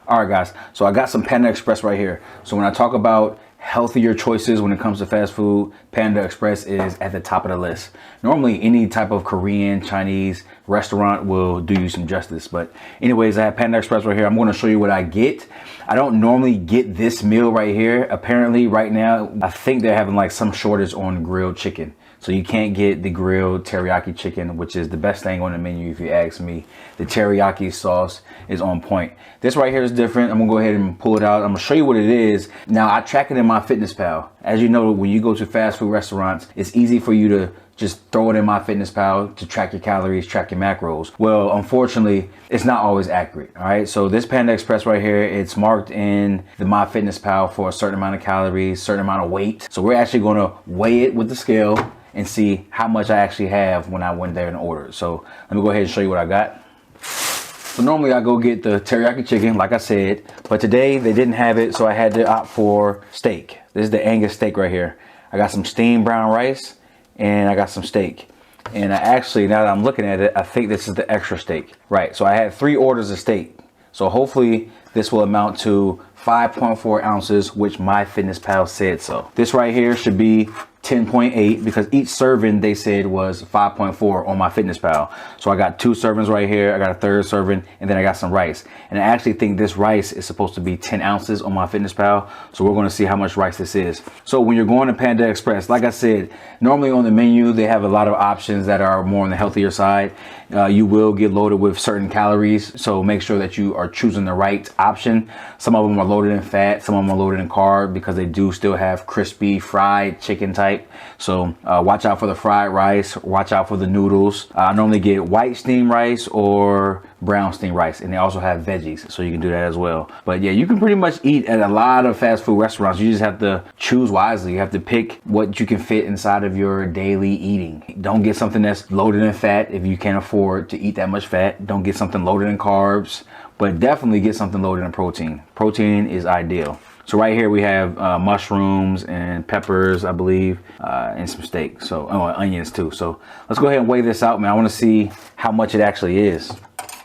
All right, guys. So I got some Panda Express right here. So when I talk about healthier choices when it comes to fast food, Panda Express is at the top of the list. Normally, any type of Korean, Chinese restaurant will do you some justice. But anyways, I have Panda Express right here. I'm going to show you what I get. I don't normally get this meal right here. Apparently, right now, I think they're having like some shortage on grilled chicken. So you can't get the grilled teriyaki chicken, which is the best thing on the menu if you ask me. The teriyaki sauce is on point. This right here is different. I'm gonna go ahead and pull it out. I'm gonna show you what it is. Now, I track it in MyFitnessPal. As you know, when you go to fast food restaurants, it's easy for you to just throw it in MyFitnessPal to track your calories, track your macros. Well, unfortunately, it's not always accurate, all right? So this Panda Express right here, it's marked in the MyFitnessPal for a certain amount of calories, certain amount of weight. So we're actually gonna weigh it with the scale and see how much I actually have when I went there and ordered. So let me go ahead and show you what I got. So normally I go get the teriyaki chicken, like I said, but today they didn't have it, so I had to opt for steak. This is the Angus steak right here. I got some steamed brown rice and I got some steak. And I actually, now that I'm looking at it, I think this is the extra steak. Right, so I had 3 orders of steak. So hopefully this will amount to 5.4 ounces, which MyFitnessPal said so. This right here should be 10.8 because each serving they said was 5.4 on MyFitnessPal. So I got 2 servings right here. I got a 3rd serving, and then I got some rice. And I actually think this rice is supposed to be 10 ounces on MyFitnessPal. So we're going to see how much rice this is. So when you're going to Panda Express, like I said, normally on the menu they have a lot of options that are more on the healthier side. You will get loaded with certain calories, so make sure that you are choosing the right option. Some of them are loaded in fat, some of them are loaded in carb because they do still have crispy fried chicken type. So watch out for the fried rice, watch out for the noodles. I normally get white steamed rice or brown steamed rice, and they also have veggies, so you can do that as well. But yeah, you can pretty much eat at a lot of fast food restaurants. You just have to choose wisely. You have to pick what you can fit inside of your daily eating. Don't get something that's loaded in fat if you can't afford to eat that much fat. Don't get something loaded in carbs, but definitely get something loaded in protein. Protein is ideal. So right here we have mushrooms and peppers, I believe, and some steak. So onions too. So let's go ahead and weigh this out, man. I want to see how much it actually is.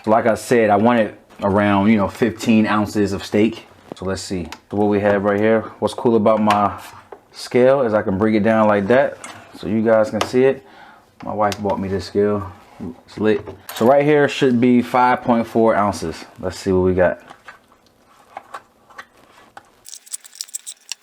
So like I said, I wanted around 15 ounces of steak. So let's see. So what we have right here. What's cool about my scale is I can bring it down like that, so you guys can see it. My wife bought me this scale. It's lit. So right here should be 5.4 ounces. Let's see what we got.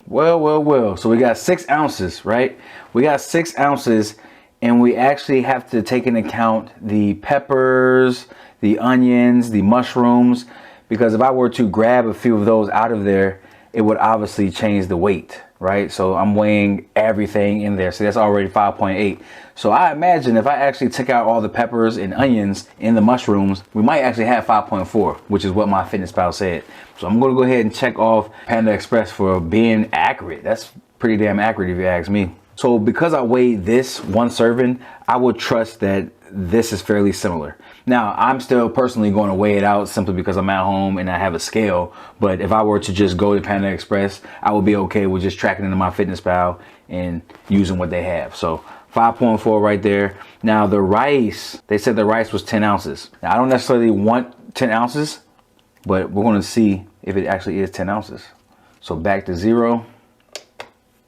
Well. So we got 6 ounces, right? We got 6 ounces, and we actually have to take into account the peppers, the onions, the mushrooms, because if I were to grab a few of those out of there, it would obviously change the weight, right? So I'm weighing everything in there. So that's already 5.8. So I imagine if I actually took out all the peppers and onions and the mushrooms, we might actually have 5.4, which is what MyFitnessPal said. So I'm going to go ahead and check off Panda Express for being accurate. That's pretty damn accurate if you ask me. So because I weighed this one serving, I would trust that this is fairly similar. Now, I'm still personally going to weigh it out simply because I'm at home and I have a scale. But if I were to just go to Panda Express, I would be okay with just tracking into MyFitnessPal and using what they have. So 5.4 right there. Now the rice, they said the rice was 10 ounces. Now I don't necessarily want 10 ounces, but we're going to see if it actually is 10 ounces. So back to 0.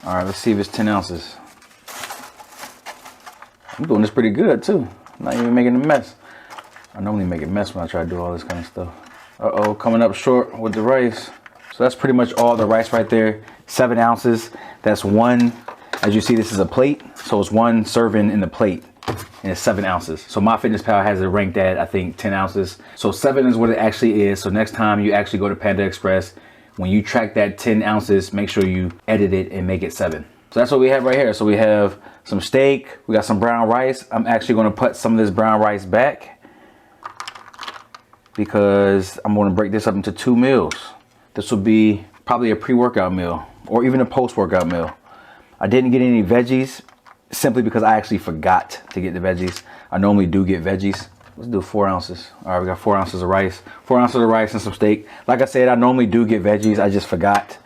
All right, let's see if it's 10 ounces. I'm doing this pretty good too. I'm not even making a mess. I normally make a mess when I try to do all this kind of stuff. Uh-oh, coming up short with the rice. So that's pretty much all the rice right there. 7 ounces. That's one. As you see, this is a plate. So it's one serving in the plate, and it's 7 ounces. So MyFitnessPal has it ranked at, I think, 10 ounces. So 7 is what it actually is. So next time you actually go to Panda Express, when you track that 10 ounces, make sure you edit it and make it 7. So that's what we have right here. So we have some steak. We got some brown rice. I'm actually going to put some of this brown rice back because I'm going to break this up into 2 meals. This will be probably a pre-workout meal or even a post-workout meal. I didn't get any veggies simply because I actually forgot to get the veggies. I normally do get veggies. Let's do 4 ounces. All right, we got 4 ounces of rice. 4 ounces of rice and some steak. Like I said, I normally do get veggies. I just forgot.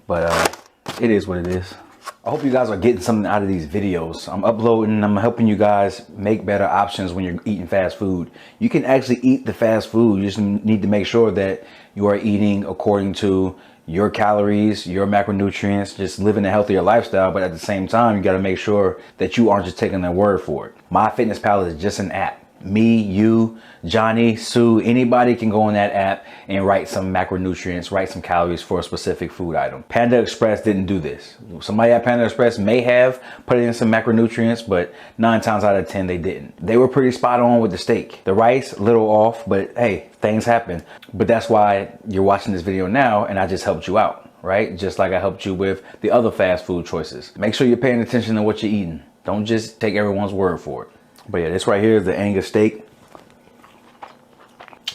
But it is what it is. I hope you guys are getting something out of these videos. I'm uploading, I'm helping you guys make better options when you're eating fast food. You can actually eat the fast food. You just need to make sure that you are eating according to your calories, your macronutrients, just living a healthier lifestyle. But at the same time, you got to make sure that you aren't just taking their word for it. MyFitnessPal is just an app. Me, you, Johnny, Sue, anybody can go on that app and write some macronutrients, write some calories for a specific food item. Panda Express didn't do this. Somebody at Panda Express may have put in some macronutrients, but 9 times out of 10, they didn't. They were pretty spot on with the steak. The rice, a little off, but hey, things happen. But that's why you're watching this video now, and I just helped you out, right? Just like I helped you with the other fast food choices. Make sure you're paying attention to what you're eating. Don't just take everyone's word for it. But yeah, this right here is the Angus steak.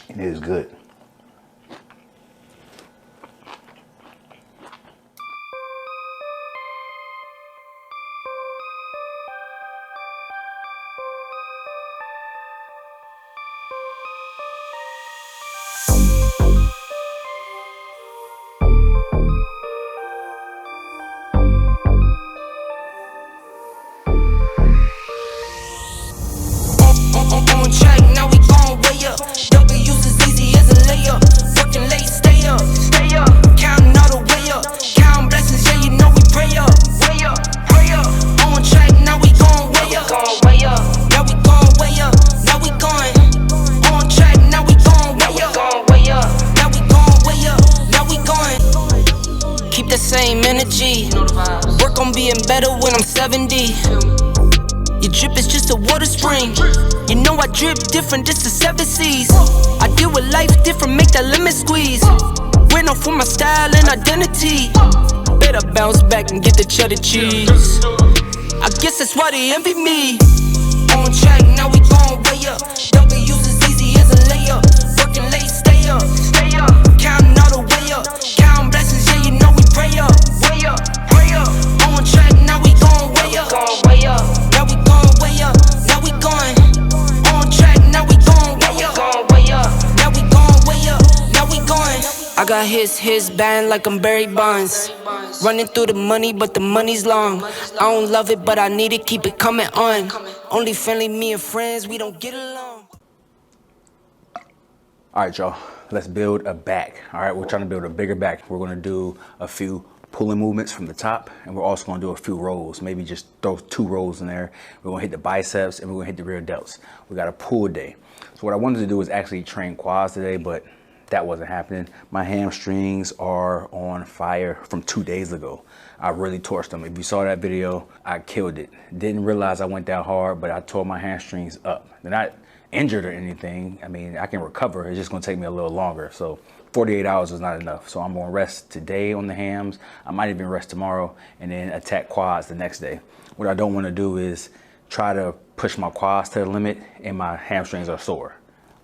It is good. On track, now we gon' way up. W's as easy as a layup. Working late, stay up. Counting all the way up. Counting blessings, yeah, you know we pray up. Pray up. On track, now we gon' way up. Now we gon' way up. Now we going. On track, now we gon' way up. Now we gon' way up. Now we going. Keep the same energy. Work on being better when I'm 70. Your drip is just a water spring. You know I drip different, this the 7 C's. I deal with life different, make that lemon squeeze. Went off for my style and identity. Better bounce back and get the cheddar cheese. I guess that's why they envy me. On track, now we gon' way up. W's as easy as a layup. Working late, stay up. Counting all the way up. Counting blessings, yeah, you know we pray up. Pray up. On track, now we gon' way up. Now we gon' way up. Now we going. On track, now we gon' way up. Now we gon' way up. Now we going. I got his band like I'm Barry Bonds. Running through the money, but the money's long. I don't love it, but I need it, keep it coming on. Only friendly, me and friends, we don't get along. All right, y'all, let's build a back. All right, we're trying to build a bigger back. We're gonna do a few pulling movements from the top, and we're also gonna do a few rolls, maybe just throw 2 rolls in there. We're gonna hit the biceps and we're gonna hit the rear delts. We got a pull day. So what I wanted to do is actually train quads today, but that wasn't happening. My hamstrings are on fire from 2 days ago. I really torched them. If you saw that video, I killed it. Didn't realize I went that hard, but I tore my hamstrings up. They're not injured or anything. I mean, I can recover. It's just gonna take me a little longer. So 48 hours is not enough. So I'm gonna rest today on the hams. I might even rest tomorrow and then attack quads the next day. What I don't wanna do is try to push my quads to the limit and my hamstrings are sore.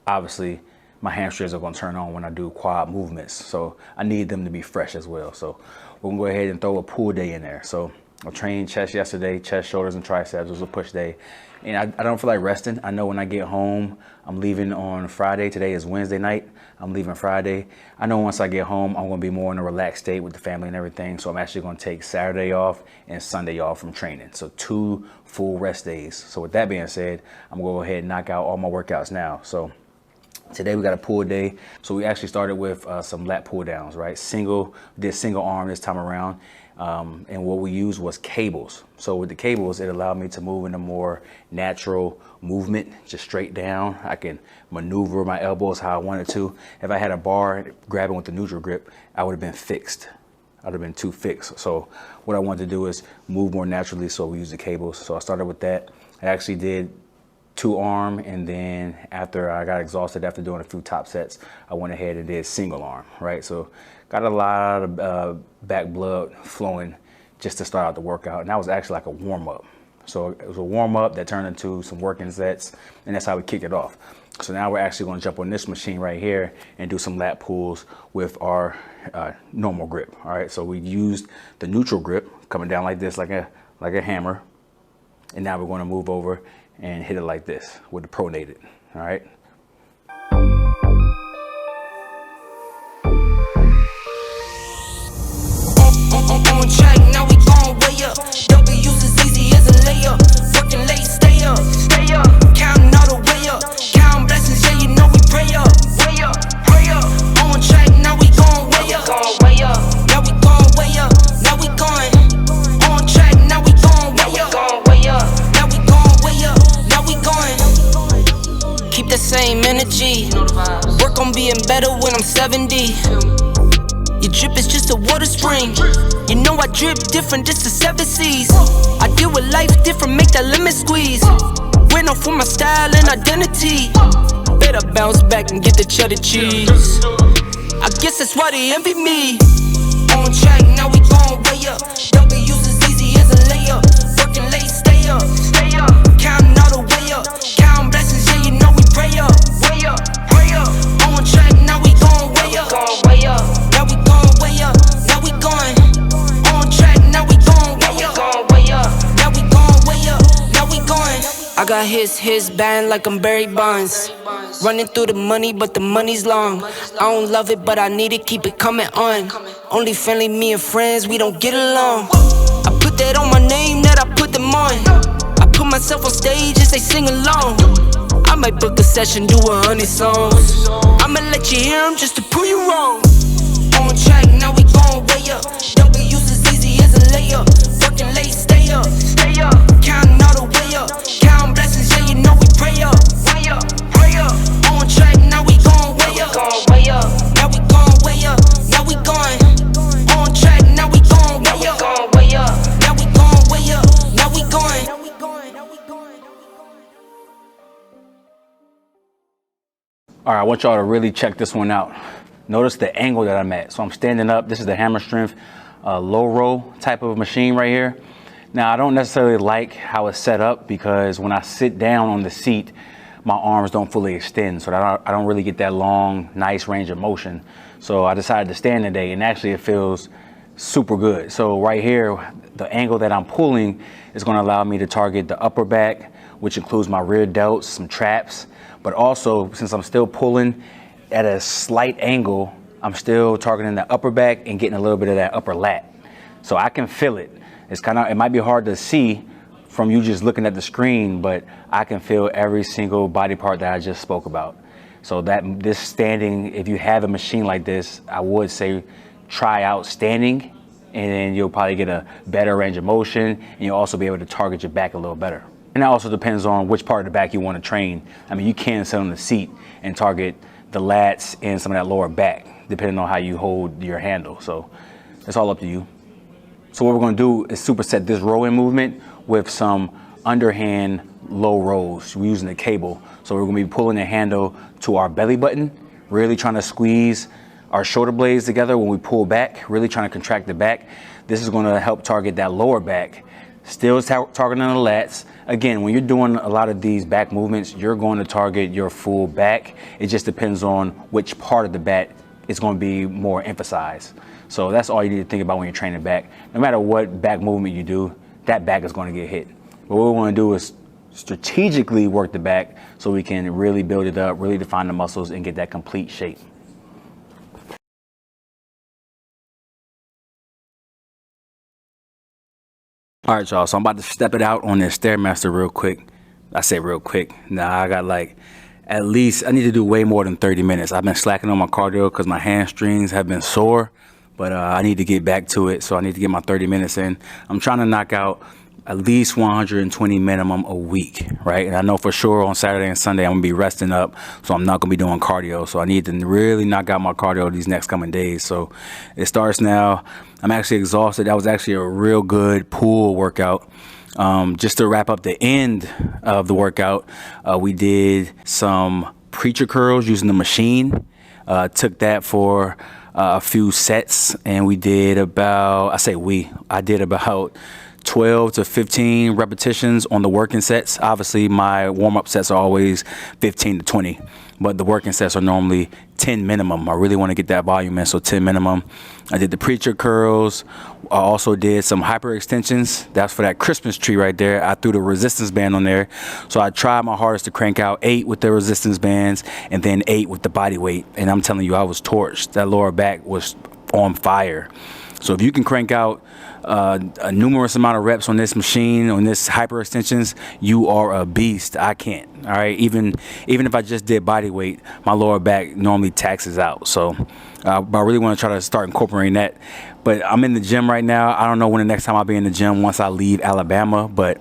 Obviously, my hamstrings are gonna turn on when I do quad movements. So I need them to be fresh as well. So we're gonna go ahead and throw a pull day in there. So I trained chest yesterday, chest, shoulders, and triceps. It was a push day. And I don't feel like resting. I know when I get home, I'm leaving on Friday. Today is Wednesday night. I'm leaving Friday. I know once I get home, I'm gonna be more in a relaxed state with the family and everything. So I'm actually gonna take Saturday off and Sunday off from training. So 2 full rest days. So with that being said, I'm gonna go ahead and knock out all my workouts now. So today we got a pull day. So we actually started with some lat pull downs, right? Did single arm this time around. And what we used was cables. So with the cables, it allowed me to move in a more natural movement, just straight down. I can maneuver my elbows how I wanted to. If I had a bar grabbing with the neutral grip, I would have been fixed. I'd have been too fixed. So what I wanted to do is move more naturally, so we use the cables. So I started with that. I actually did 2 arm, and then after I got exhausted after doing a few top sets, I went ahead and did single arm, right? So got a lot of back blood flowing just to start out the workout, and that was actually like a warm-up. So it was a warm-up that turned into some working sets, and that's how we kicked it off. So now we're actually going to jump on this machine right here and do some lat pulls with our normal grip. All right, so we used the neutral grip coming down like this, like a hammer, and now we're going to move over and hit it like this with the pronated. All right. On track, now we gon' way up. G. Work on being better when I'm 70. Your drip is just a water spring. You know I drip different, this the 7 C's. I deal with life different, make that lemon squeeze. Went off for my style and identity. Better bounce back and get the cheddar cheese. I guess that's why they envy me. On track, now we gon' way up. W's as easy as a layup. Working late, stay up. Counting all the way up. Counting blessings, yeah, you know we pray up. Way up, pray up. On track, now we gon' way up. Now we gon' way up. Now we going. On track, now we gon' way up. Now we gon' way up. Now we going. I got his band like I'm Barry Bonds. Running through the money, but the money's long. I don't love it, but I need it, keep it coming on. Only friendly, me and friends, we don't get along. I put that on my name, that I put them on. I put myself on stage as they sing along. I might book a session, do 100 songs. I'ma let you hear them just to prove you wrong. On track, now we gon' way up. W's as easy as a layup. Working late, stay up. Counting all the way up. Counting blessings, yeah, you know we pray up. Pray up. On track, now we gon' way up. Now we gon' way up. Now we going. On track, now we gon' way up. Now we gon' way up. Now we going. All right, I want y'all to really check this one out. Notice the angle that I'm at. So I'm standing up. This is the hammer strength low row type of machine right here. Now, I don't necessarily like how it's set up because when I sit down on the seat, my arms don't fully extend. So I don't really get that long, nice range of motion. So I decided to stand today, and actually it feels super good. So right here, the angle that I'm pulling is going to allow me to target the upper back, which includes my rear delts, some traps, but also since I'm still pulling at a slight angle, I'm still targeting the upper back and getting a little bit of that upper lat. So I can feel it. It might be hard to see from you just looking at the screen, but I can feel every single body part that I just spoke about. So this standing, if you have a machine like this, I would say try out standing, and then you'll probably get a better range of motion, and you'll also be able to target your back a little better. And that also depends on which part of the back you want to train. I mean, you can sit on the seat and target the lats and some of that lower back, depending on how you hold your handle. So it's all up to you. So what we're going to do is superset this row-in movement with some underhand low rows. We're using the cable. So we're going to be pulling the handle to our belly button, really trying to squeeze our shoulder blades together when we pull back, really trying to contract the back. This is going to help target that lower back. Still targeting the lats. Again, when you're doing a lot of these back movements, you're going to target your full back. It just depends on which part of the back is going to be more emphasized. So that's all you need to think about when you're training back. No matter what back movement you do, that back is going to get hit. But what we want to do is strategically work the back so we can really build it up, really define the muscles, and get that complete shape. All right, y'all, so I'm about to step it out on this Stairmaster real quick. I say real quick. Nah, I got like at least, I need to do way more than 30 minutes. I've been slacking on my cardio because my hamstrings have been sore, but I need to get back to it. So I need to get my 30 minutes in. I'm trying to knock out at least 120 minimum a week, right? And I know for sure on Saturday and Sunday, I'm gonna be resting up. So I'm not gonna be doing cardio. So I need to really knock out my cardio these next coming days. So it starts now. I'm actually exhausted. That was actually a real good pool workout. Just to wrap up the end of the workout, we did some preacher curls using the machine. Took that for a few sets, and we did about, I did about 12 to 15 repetitions on the working sets. Obviously, my warm-up sets are always 15 to 20, but the working sets are normally 10 minimum. I really want to get that volume in, so 10 minimum. I did the preacher curls. I also did some hyperextensions. That's for that Christmas tree right there. I threw the resistance band on there. So I tried my hardest to crank out 8 with the resistance bands and then 8 with the body weight. And I'm telling you, I was torched. That lower back was on fire. So if you can crank out a numerous amount of reps on this machine, on this hyper extensions, you are a beast. I can't. All right. Even if I just did body weight, my lower back normally taxes out. So but I really want to try to start incorporating that. But I'm in the gym right now. I don't know when the next time I'll be in the gym once I leave Alabama, but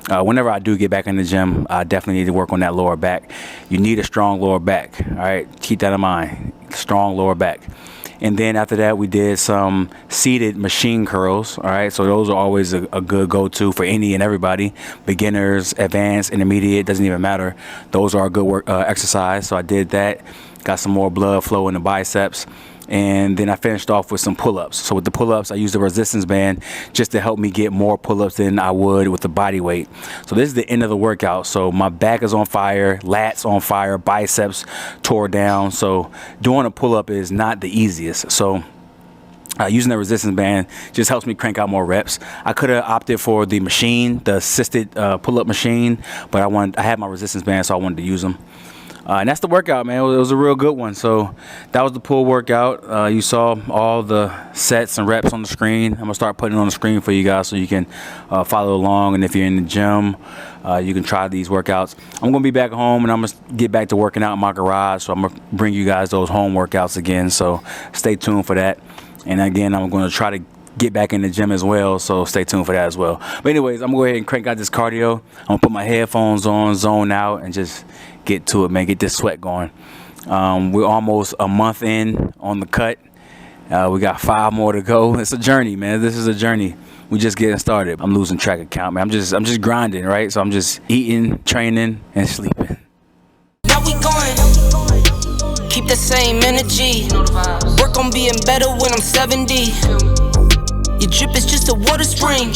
whenever I do get back in the gym, I definitely need to work on that lower back. You need a strong lower back. All right. Keep that in mind. Strong lower back. And then after that, we did some seated machine curls. All right, so those are always a good go-to for any and everybody, beginners, advanced, intermediate, doesn't even matter. Those are a good work exercise. So I did that, got some more blood flow in the biceps. And then I finished off with some pull-ups. So with the pull-ups, I used the resistance band just to help me get more pull-ups than I would with the body weight. So this is the end of the workout. So my back is on fire, lats on fire, biceps tore down. So doing a pull-up is not the easiest. So using the resistance band just helps me crank out more reps. I could have opted for the machine, the assisted pull-up machine, but I had my resistance band, so I wanted to use them. And that's the workout, man. It was a real good one. So that was the pull workout. You saw all the sets and reps on the screen. I'm going to start putting it on the screen for you guys so you can follow along. And if you're in the gym, you can try these workouts. I'm going to be back home and I'm going to get back to working out in my garage. So I'm going to bring you guys those home workouts again. So stay tuned for that. And again, I'm going to try to get back in the gym as well, so stay tuned for that as well. But anyways, I'm gonna go ahead and crank out this cardio. I'm gonna put my headphones on, zone out, and just get to it, man. Get this sweat going. We're almost a month in on the cut. We got 5 more to go. It's a journey, man. This is a journey. We just getting started. I'm losing track of count, man. I'm just grinding, right? So I'm just eating, training, and sleeping. Now we going. Keep the same energy. Work on being better when I'm 70. Your drip is just a water spring.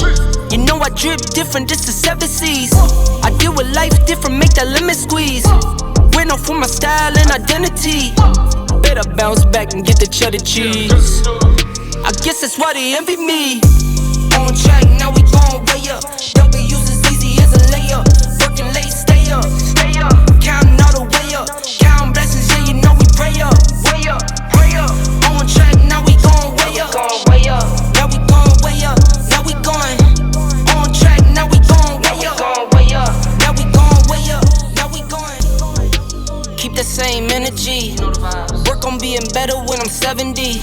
You know I drip different, just the 7 C's. I deal with life different, make that lemon squeeze. Went off for my style and identity. Better bounce back and get the cheddar cheese. I guess that's why they envy me. On track, now we gon' way up. W's as easy as a layup. Working late, stay up. Counting all the way up. Counting blessings, yeah, you know we pray up. Way up, pray up. On track, now we gon' way up. Now we gon' way up. Now we going on track. Now we gon' way up. Now we gon' way up. Now we going. Keep the same energy. Work on being better when I'm 70.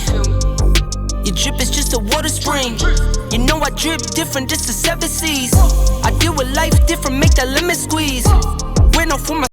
Your drip is just a water spring. You know I drip different, just the 7 C's. I deal with life different, make that lemon squeeze. Went off for my